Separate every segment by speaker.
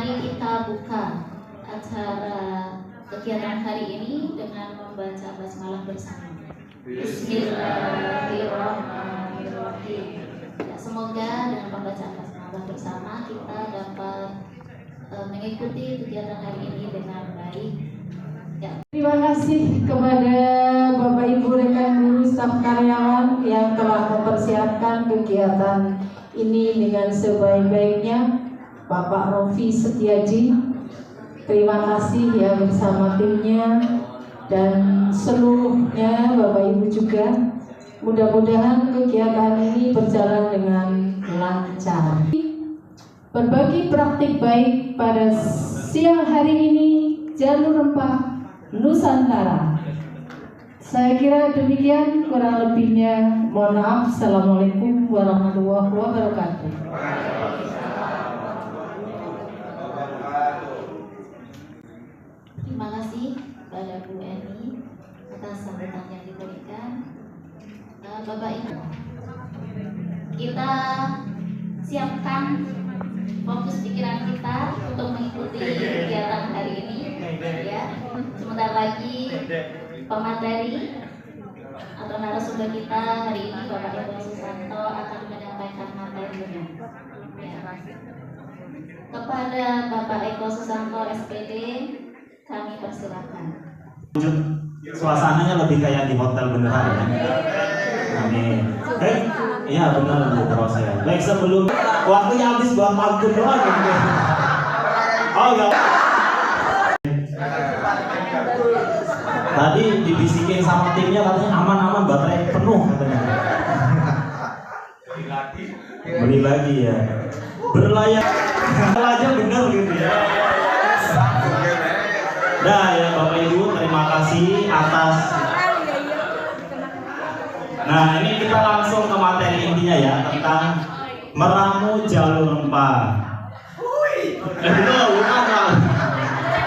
Speaker 1: Mari kita buka acara kegiatan hari ini dengan membaca basmalah bersama. Bismillahirrahmanirrahim. Ya, semoga dengan pembacaan basmalah bersama kita dapat mengikuti kegiatan hari ini dengan baik. Ya.
Speaker 2: Terima kasih kepada Bapak Ibu rekan guru staf karyawan yang telah mempersiapkan kegiatan ini dengan sebaik-baiknya. Bapak Rofi Setiaji, terima kasih ya bersama timnya dan seluruhnya Bapak Ibu juga. Mudah-mudahan kegiatan ini berjalan dengan lancar. Berbagi praktik baik pada siang hari ini, Jalur Rempah Nusantara. Saya kira demikian, kurang lebihnya mohon maaf. Assalamualaikum warahmatullahi wabarakatuh.
Speaker 1: Terima kasih kepada Bu Eni atas sambutan yang diberikan. Bapak Ibu, kita siapkan fokus pikiran kita untuk mengikuti kegiatan hari ini. Ya, sebentar lagi pemateri atau narasumber kita hari ini Bapak Eko Susanto akan menyampaikan materinya. Ya. Kepada Bapak Eko Susanto SPD, kami persilakan.
Speaker 3: Suasananya lebih kayak di hotel beneran ya. Amin. Iya benar terus saya. Baik, sebelum waktunya habis buat pantun doang gitu. Oh enggak. Tadi dibisikin sama timnya katanya aman-aman baterai penuh katanya. Beli lagi ya. Berlayar aja bener gitu ya. Nah ya Bapak Ibu, terima kasih atas. Nah ini kita langsung ke materi intinya ya, tentang meramu jalur rempah.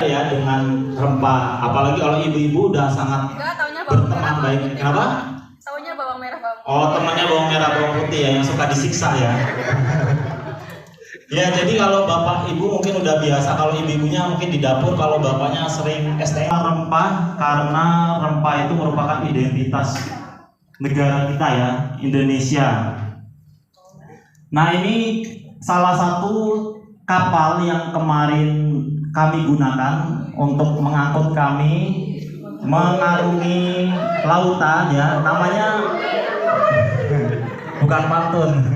Speaker 3: Ya dengan rempah, apalagi kalau ibu-ibu udah sangat berteman baik. Kenapa?
Speaker 4: Taunya bawang merah bawang.
Speaker 3: Oh temannya bawang merah bawang putih ya, yang suka disiksa ya. Ya, jadi kalau bapak ibu mungkin udah biasa, kalau ibu-ibunya mungkin di dapur, kalau bapaknya sering STM. Rempah, karena rempah itu merupakan identitas negara kita ya, Indonesia. Nah, ini salah satu kapal yang kemarin kami gunakan untuk mengangkut kami mengarungi lautan ya, namanya bukan pantun.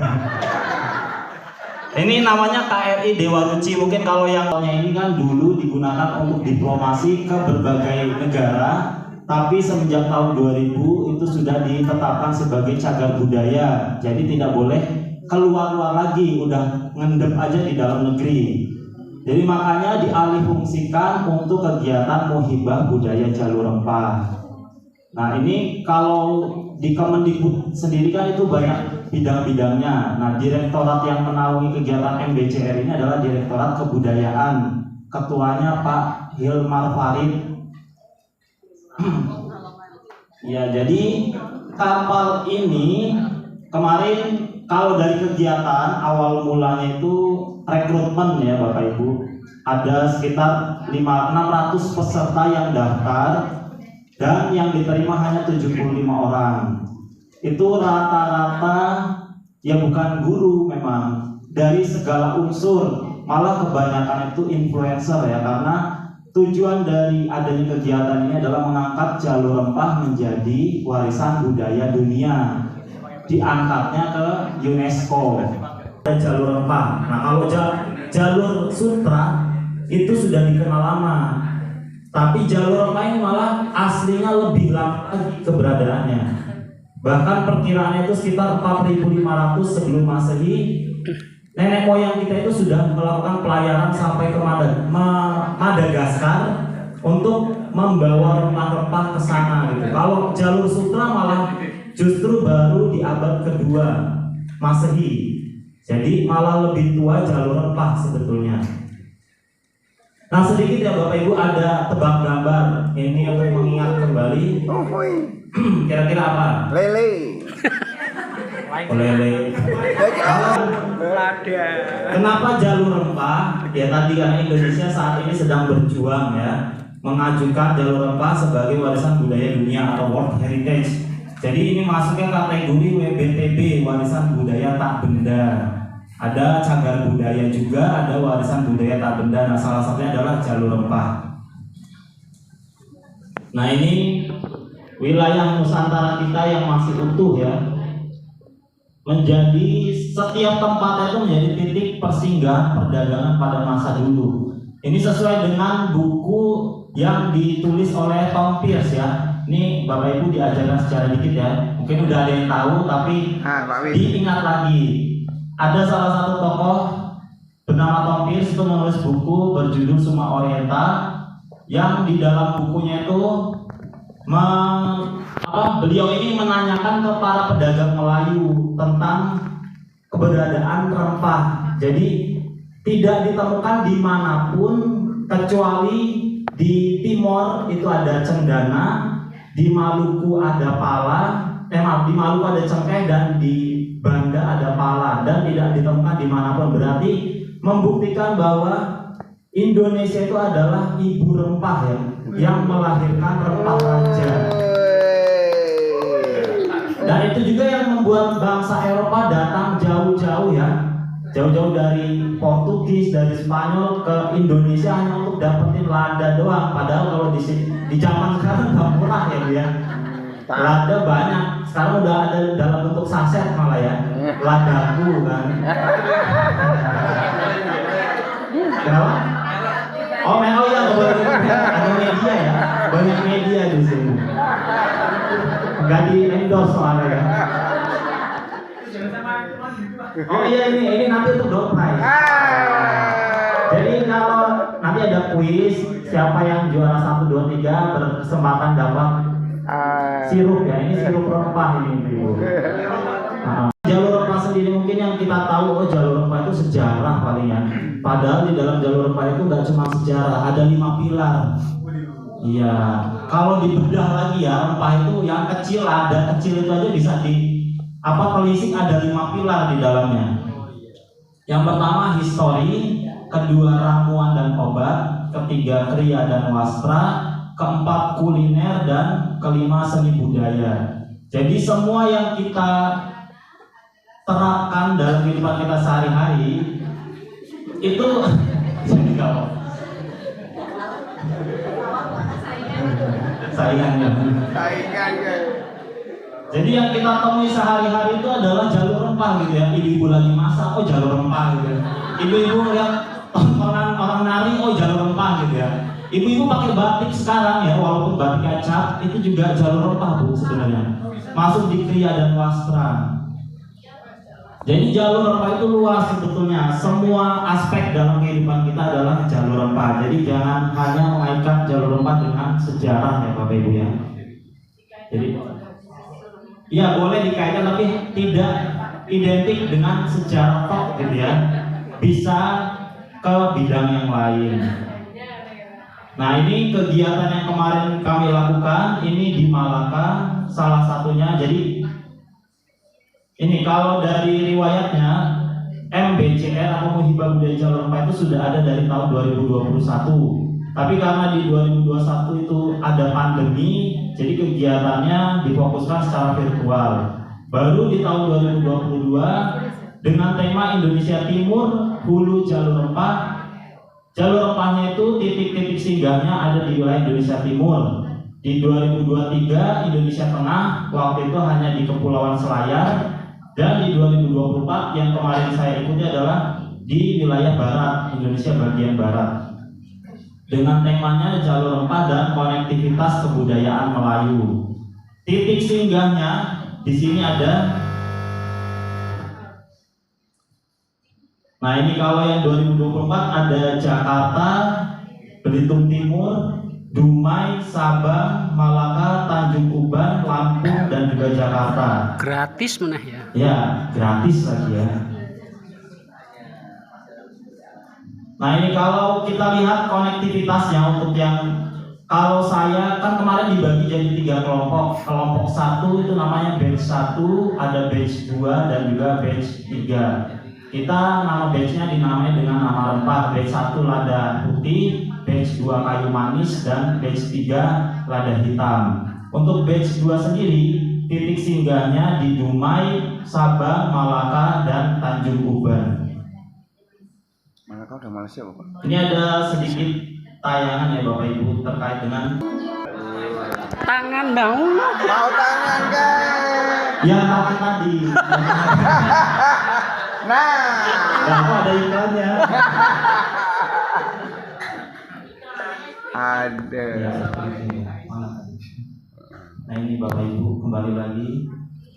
Speaker 3: Ini namanya KRI Dewa Ruci. Mungkin kalau yang ini kan dulu digunakan untuk diplomasi ke berbagai negara, tapi semenjak tahun 2000 itu sudah ditetapkan sebagai cagar budaya. Jadi tidak boleh keluar-luar lagi, udah ngendep aja di dalam negeri. Jadi makanya dialihfungsikan untuk kegiatan muhibah budaya jalur rempah. Nah ini kalau di Kemendikbud sendiri kan itu banyak bidang-bidangnya. Nah direktorat yang menaungi kegiatan MBCR ini adalah Direktorat Kebudayaan. Ketuanya Pak Hilmar Farid. Ya jadi kapal ini kemarin kalau dari kegiatan awal mulanya itu rekrutmen ya Bapak Ibu. Ada sekitar 600 peserta yang daftar. Dan yang diterima hanya 75 orang. Itu rata-rata ya bukan guru memang, dari segala unsur. Malah kebanyakan itu influencer ya, karena tujuan dari adanya kegiatan ini adalah mengangkat jalur rempah menjadi warisan budaya dunia. Diangkatnya ke UNESCO. Jalur rempah. Nah kalau jalur sutra itu sudah dikenal lama. Tapi jalur rempah ini malah aslinya lebih lama lagi keberadaannya. Bahkan perkiraannya itu sekitar 4.500 sebelum Masehi. Nenek moyang kita itu sudah melakukan pelayaran sampai ke Madagaskar untuk membawa rempah-rempah ke sana gitu. Kalau jalur sutra malah justru baru di abad kedua Masehi. Jadi malah lebih tua jalur rempah sebetulnya. Nah sedikit ya Bapak Ibu, ada tebak gambar ini untuk mengingat kembali. Kira-kira apa?
Speaker 5: Lele.
Speaker 3: Lele.
Speaker 5: Ada.
Speaker 3: Kenapa jalur rempah? Ya tadi karena Indonesia saat ini sedang berjuang ya mengajukan jalur rempah sebagai warisan budaya dunia atau World Heritage. Jadi ini masuknya kategori WBTB, warisan budaya tak benda. Ada cagar budaya juga, ada warisan budaya tak benda. Nah, salah satunya adalah jalur rempah. Nah, ini wilayah Nusantara kita yang masih utuh ya. Menjadi setiap tempatnya itu menjadi titik persinggahan perdagangan pada masa dulu. Ini sesuai dengan buku yang ditulis oleh Tom Pierce ya. Ini Bapak Ibu diajarkan secara dikit ya. Mungkin udah ada yang tahu tapi diingat lagi. Ada salah satu tokoh bernama Tom Pierce itu menulis buku berjudul Suma Oriental yang di dalam bukunya itu beliau ini menanyakan ke para pedagang Melayu tentang keberadaan rempah. Jadi tidak ditemukan dimanapun kecuali di Timor itu ada cendana, di Maluku ada pala, di Maluku ada cengkeh dan di Banda ada pala dan tidak ditemukan dimanapun. Berarti membuktikan bahwa Indonesia itu adalah ibu rempah ya, yang melahirkan rempah raja. Dan itu juga yang membuat bangsa Eropa datang jauh-jauh ya, jauh-jauh dari Portugis, dari Spanyol ke Indonesia hanya untuk dapetin lada doang. Padahal kalau di zaman sekarang nggak murah ya Bu ya. Lada banyak, sekarang udah ada dalam bentuk saset malah ya, ladaku kan. Kenapa? Oh ya, ada media ya, banyak media di sini. Nggak di endorse soalnya ya. Oh iya ini nanti untuk door prize. Jadi kalau nanti ada kuis, siapa yang juara 1, 2, 3 berkesempatan dapat sirup ya. Ini sirup rempah ini Ibu. Jalur rempah sendiri mungkin yang kita tahu, jalur rempah itu sejarah paling ya. Padahal di dalam jalur rempah itu nggak cuma sejarah, ada 5 pilar. Iya, kalau dibedah lagi ya, rempah itu yang kecil ada kecil itu aja bisa telisik ada 5 pilar di dalamnya. Yang pertama histori, kedua ramuan dan obat, ketiga kriya dan wastra, keempat kuliner dan kelima seni budaya. Jadi semua yang kita terapkan dalam kehidupan kita sehari-hari itu saingannya. Jadi yang kita temui sehari-hari itu adalah jalur rempah gitu ya. Ibu-ibu lagi masak, jalur rempah gitu. Ibu-ibu lihat orang nari, jalur rempah gitu ya. Ibu-ibu pakai batik sekarang ya, walaupun batik kecap itu juga jalur rempah Bu sebenarnya. Masuk di kriya dan wastra. Jadi jalur rempah itu luas sebetulnya. Semua aspek dalam kehidupan kita adalah jalur rempah. Jadi jangan hanya mengaitkan jalur rempah dengan sejarah ya Bapak Ibu ya. Jadi ya boleh dikaitkan tapi tidak identik dengan sejarah tok gitu ya. Bisa ke bidang yang lain. Nah ini kegiatan yang kemarin kami lakukan ini di Malaka salah satunya. Jadi ini kalau dari riwayatnya MBCR atau Muhibah Budaya Jalur Rempah itu sudah ada dari tahun 2021. Tapi karena di 2021 itu ada pandemi, jadi kegiatannya difokuskan secara virtual. Baru di tahun 2022 dengan tema Indonesia Timur, Hulu Jalur Rempah. Jalur rempahnya itu titik-titik singgahnya ada di wilayah Indonesia Timur. Di 2023 Indonesia Tengah, waktu itu hanya di Kepulauan Selayar. Dan di 2024 yang kemarin saya ikuti adalah di wilayah Barat, Indonesia bagian Barat. Dengan temanya jalur rempah dan konektivitas kebudayaan Melayu. Titik singgahnya di sini ada. Nah ini kalau yang 2024 ada Jakarta, Belitung Timur, Dumai, Sabang, Malaka, Tanjung Uban, Lampung dan juga Jakarta.
Speaker 5: Gratis mana ya?
Speaker 3: Ya, gratis lagi ya. Nah ini kalau kita lihat konektivitasnya untuk yang kalau saya kan kemarin dibagi jadi 3 kelompok. Kelompok 1 itu namanya batch 1, ada batch 2 dan juga batch 3. kita nama batch-nya dinamai dengan nama rempah. Batch 1 lada putih, batch 2 kayu manis, dan batch 3 lada hitam. Untuk batch 2 sendiri, titik singgahnya di Dumai, Sabang, Malaka, dan Tanjung Uban.
Speaker 5: Malaka udah Malaysia Bapak?
Speaker 3: Ini ada sedikit tayangan ya Bapak Ibu terkait dengan
Speaker 4: Tangan dong.
Speaker 5: Mau tangan guys.
Speaker 3: yang tangan tadi.
Speaker 5: Nah,
Speaker 3: Nah, ada iklannya.
Speaker 5: ada.
Speaker 3: Ya, nah ini Bapak Ibu kembali lagi.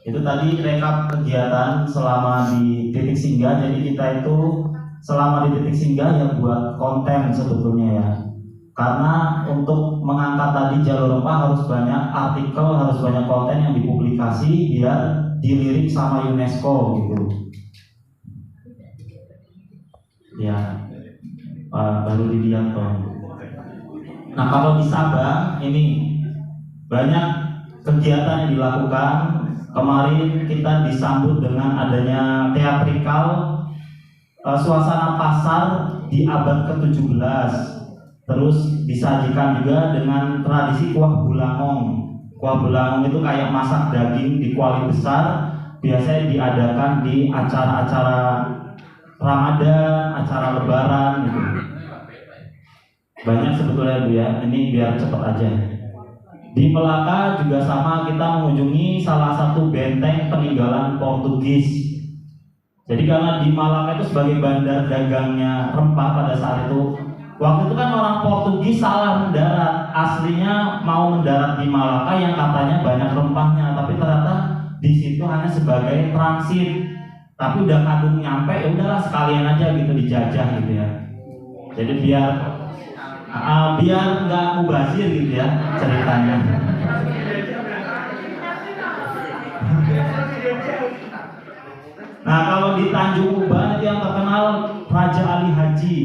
Speaker 3: Itu tadi rekap kegiatan selama di titik singgah. Jadi kita itu selama di titik singgah ya buat konten sebetulnya ya. Karena untuk mengangkat tadi jalur rempah harus banyak artikel, harus banyak konten yang dipublikasi biar dilirik sama UNESCO gitu. Ya, baru dilihat toh. Nah kalau di Sabang ini banyak kegiatan yang dilakukan. Kemarin kita disambut dengan adanya teatrikal suasana pasar di abad ke-17. Terus disajikan juga dengan tradisi kuah bulangong. Kuah bulangong itu kayak masak daging di kuali besar, biasanya diadakan di acara-acara Ramadan, acara Lebaran gitu. Banyak sebetulnya Bu ya. Ini biar cepat aja. Di Melaka juga sama, kita mengunjungi salah satu benteng peninggalan Portugis. Jadi karena di Malaka itu sebagai bandar dagangnya rempah pada saat itu, waktu itu kan orang Portugis salah mendarat. Aslinya mau mendarat di Malaka yang katanya banyak rempahnya, tapi ternyata di situ hanya sebagai transit. Tapi udah kadung nyampe, ya udahlah sekalian aja gitu dijajah gitu ya. Jadi biar nggak mubazir gitu ya ceritanya. Nah kalau di Tanjung Uban itu yang terkenal Raja Ali Haji.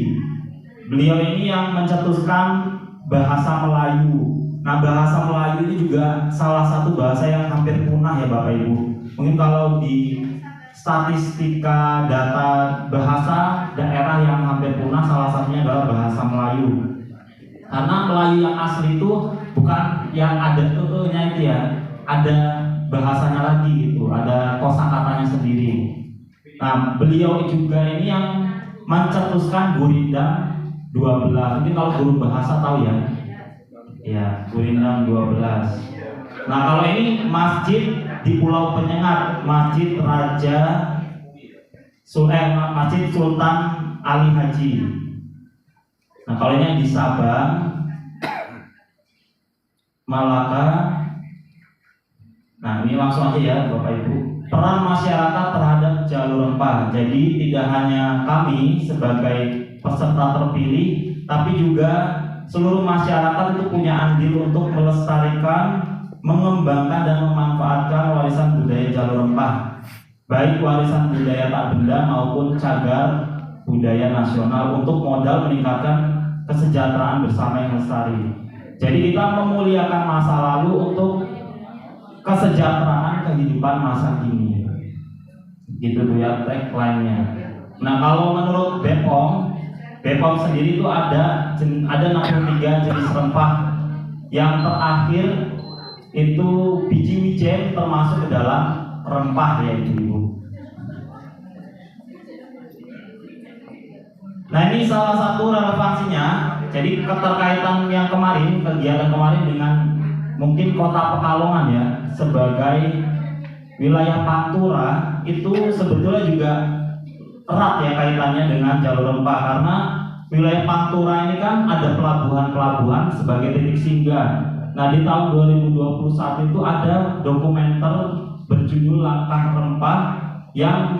Speaker 3: Beliau ini yang mencetuskan bahasa Melayu. Nah bahasa Melayu ini juga salah satu bahasa yang hampir punah ya Bapak Ibu. Mungkin kalau di statistika data bahasa daerah yang hampir punah, salah satunya adalah bahasa Melayu. Karena Melayu yang asli itu bukan yang ada nya itu ya, ada bahasanya lagi gitu, ada kosakatanya sendiri. Nah, beliau juga ini yang mencetuskan Gurindam 12. Mungkin kalau guru bahasa tahu ya. Ya, Gurindam 12. Nah, kalau ini masjid di Pulau Penyengat, Masjid Masjid Sultan Ali Haji. Nah kalau ini di Sabang, Malaka. Nah ini langsung aja ya Bapak Ibu. Peran masyarakat terhadap jalur rempah. Jadi tidak hanya kami sebagai peserta terpilih, tapi juga seluruh masyarakat itu punya andil untuk melestarikan, mengembangkan dan memanfaatkan warisan budaya jalur rempah. Baik warisan budaya tak benda maupun cagar budaya nasional untuk modal meningkatkan kesejahteraan bersama yang lestari. Jadi kita memuliakan masa lalu untuk kesejahteraan kehidupan masa kini. Gitu tuh ya tagline-nya. Nah kalau menurut BPOM sendiri itu ada 63 jenis rempah. Yang terakhir itu biji wijen termasuk ke dalam rempah ya Ibu. Nah ini salah satu relevansinya. Jadi keterkaitan yang kemarin, kegiatan kemarin dengan mungkin kota Pekalongan ya, sebagai wilayah Pantura itu sebetulnya juga erat ya kaitannya dengan jalur rempah. Karena wilayah Pantura ini kan ada pelabuhan-pelabuhan sebagai titik singgah. Nah di tahun 2021 itu ada dokumenter berjudul Langkah Rempah yang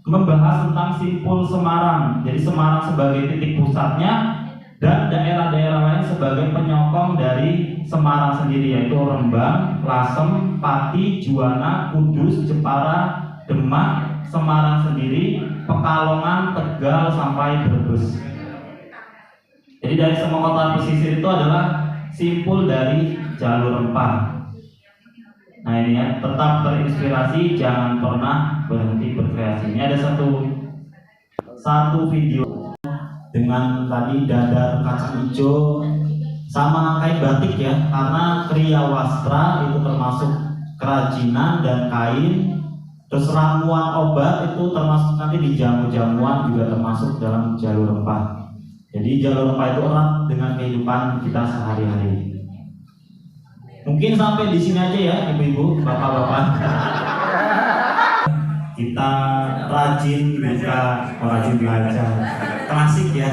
Speaker 3: membahas tentang simpul Semarang. Jadi Semarang sebagai titik pusatnya dan daerah-daerah lain sebagai penyokong dari Semarang sendiri, yaitu Rembang, Lasem, Pati, Juwana, Kudus, Jepara, Demak, Semarang sendiri, Pekalongan, Tegal sampai Brebes. Jadi dari semua kota pesisir itu adalah simpul dari jalur rempah. Nah ini ya, tetap terinspirasi, jangan pernah berhenti berkreasi. Ini ada satu video dengan tadi dadar kacang hijau sama kain batik ya, karena kriya wastra itu termasuk kerajinan dan kain. Terus ramuan obat itu termasuk nanti di jamu-jamuan juga termasuk dalam jalur rempah. Jadi jalur rempah itu erat dengan kehidupan kita sehari-hari. Mungkin sampai di sini aja ya ibu-ibu, bapak-bapak. Kita rajin rajin belajar. Klasik ya.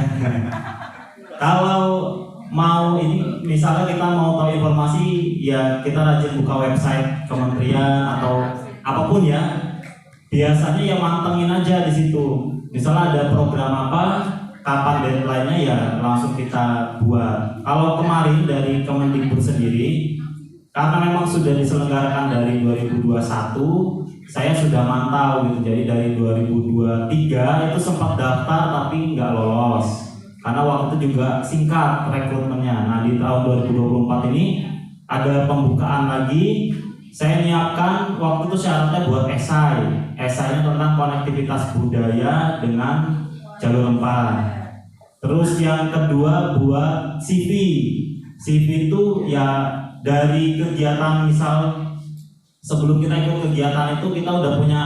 Speaker 3: Kalau mau ini misalnya kita mau tahu informasi ya kita rajin buka website kementerian atau apapun ya. Biasanya yang mantengin aja di situ. Misalnya ada program apa, kapan deadline-nya ya langsung kita buat. Kalau kemarin dari Kemendikbud sendiri, karena memang sudah diselenggarakan dari 2021, saya sudah mantau gitu. Jadi dari 2023 itu sempat daftar tapi nggak lolos. Karena waktu itu juga singkat rekrutmennya. Nah di tahun 2024 ini ada pembukaan lagi. Saya menyiapkan waktu itu syaratnya buat esainya tentang konektivitas budaya dengan jalur rempah. Terus yang kedua buat CV itu ya dari kegiatan, misal sebelum kita ikut kegiatan itu kita udah punya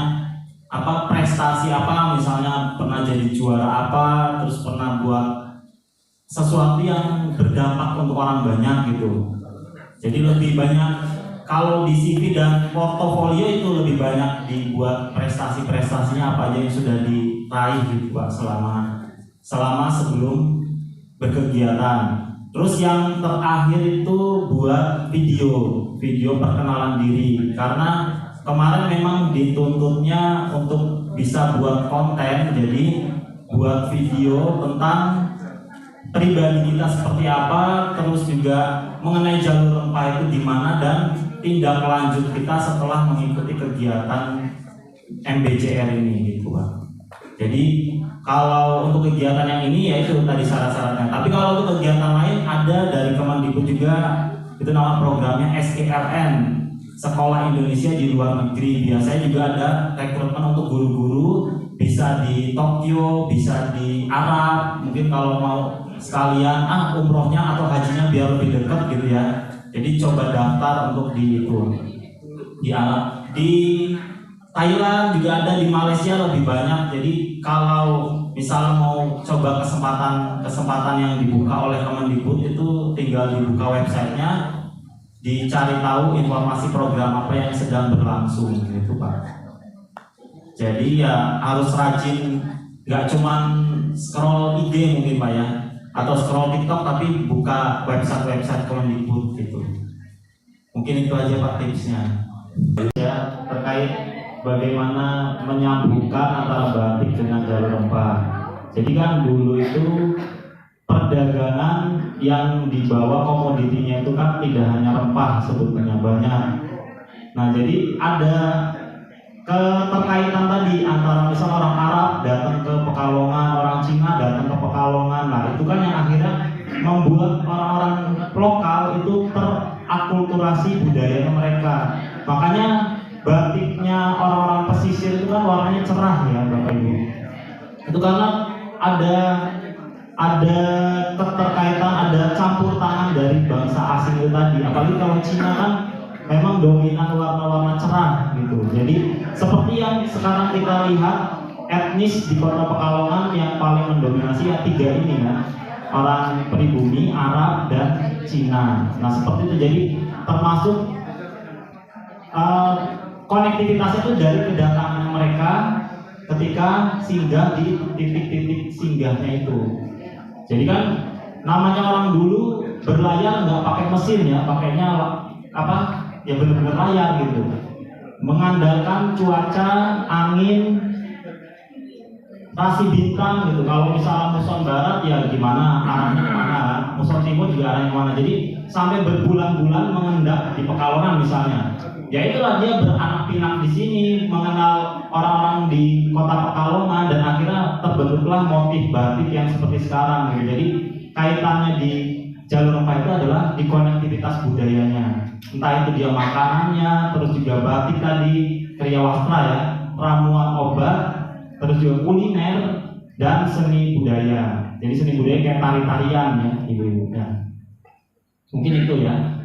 Speaker 3: prestasi apa, misalnya pernah jadi juara apa, terus pernah buat sesuatu yang berdampak untuk orang banyak gitu. Jadi lebih banyak kalau di CV dan portofolio itu lebih banyak dibuat prestasi-prestasinya apa aja yang sudah diraih gitu Pak selama sebelum berkegiatan. Terus yang terakhir itu buat video perkenalan diri, karena kemarin memang dituntutnya untuk bisa buat konten, jadi buat video tentang pribadi kita seperti apa, terus juga mengenai jalur rempah itu di mana dan tindak lanjut kita setelah mengikuti kegiatan MBJR ini gitu Pak. Jadi kalau untuk kegiatan yang ini ya itu tadi syarat-syaratnya. Tapi kalau untuk kegiatan lain ada dari Kemendikbud juga, itu nama programnya SELN, Sekolah Indonesia di Luar Negeri. Biasanya juga ada rekrutmen untuk guru-guru, bisa di Tokyo, bisa di Arab. Mungkin kalau mau sekalian umrohnya atau hajinya biar lebih dekat gitu ya. Jadi coba daftar untuk di Arab. Di Thailand juga ada, di Malaysia lebih banyak. Jadi kalau misalnya mau coba kesempatan yang dibuka oleh Kemendikbud itu tinggal dibuka websitenya, dicari tahu informasi program apa yang sedang berlangsung gitu Pak. Jadi ya harus rajin, nggak cuman scroll IG mungkin Pak ya, atau scroll TikTok, tapi buka website Kemendikbud gitu. Mungkin itu aja Pak tipsnya. Ya terkait bagaimana menyambungkan antara batik dengan jalur rempah. Jadi kan dulu itu perdagangan yang dibawa komoditinya itu kan tidak hanya rempah, sebetulnya banyak. Nah jadi ada keterkaitan tadi antara misal orang Arab datang ke Pekalongan, orang Cina datang ke Pekalongan. Nah itu kan yang akhirnya membuat orang-orang lokal itu terakulturasi budayanya mereka. Makanya batiknya orang-orang pesisir itu kan warnanya cerah ya Bapak Ibu. Itu karena ada keterkaitan, ada campur tangan dari bangsa asing itu tadi. Apalagi kalau Cina kan memang dominan warna-warna cerah gitu. Jadi seperti yang sekarang kita lihat, etnis di Kota Pekalongan yang paling mendominasi ya 3 ini kan, orang pribumi, Arab dan Cina. Nah seperti itu, jadi termasuk konektivitasnya itu dari kedatangan mereka ketika singgah di titik-titik singgahnya itu. Jadi kan namanya orang dulu berlayar nggak pakai mesin ya, pakainya ya benar-benar layar gitu, mengandalkan cuaca, angin, rasi bintang gitu. Kalau misalnya muson barat ya gimana arahnya kemana, muson timur juga arahnya kemana. Jadi sampai berbulan-bulan mengendap di Pekalongan misalnya. Ya itulah dia beranak pinak di sini, mengenal orang-orang di Kota Pekalongan, dan akhirnya terbentuklah motif batik yang seperti sekarang gitu. Jadi kaitannya di jalur rempah itu adalah di konektivitas budayanya. Entah itu dia makanannya, terus juga batik tadi, kriya wastra ya, ramuan obat, terus juga kuliner dan seni budaya. Jadi seni budaya kayak tari-tarian ya, ibu-ibu. Ya. Mungkin itu ya.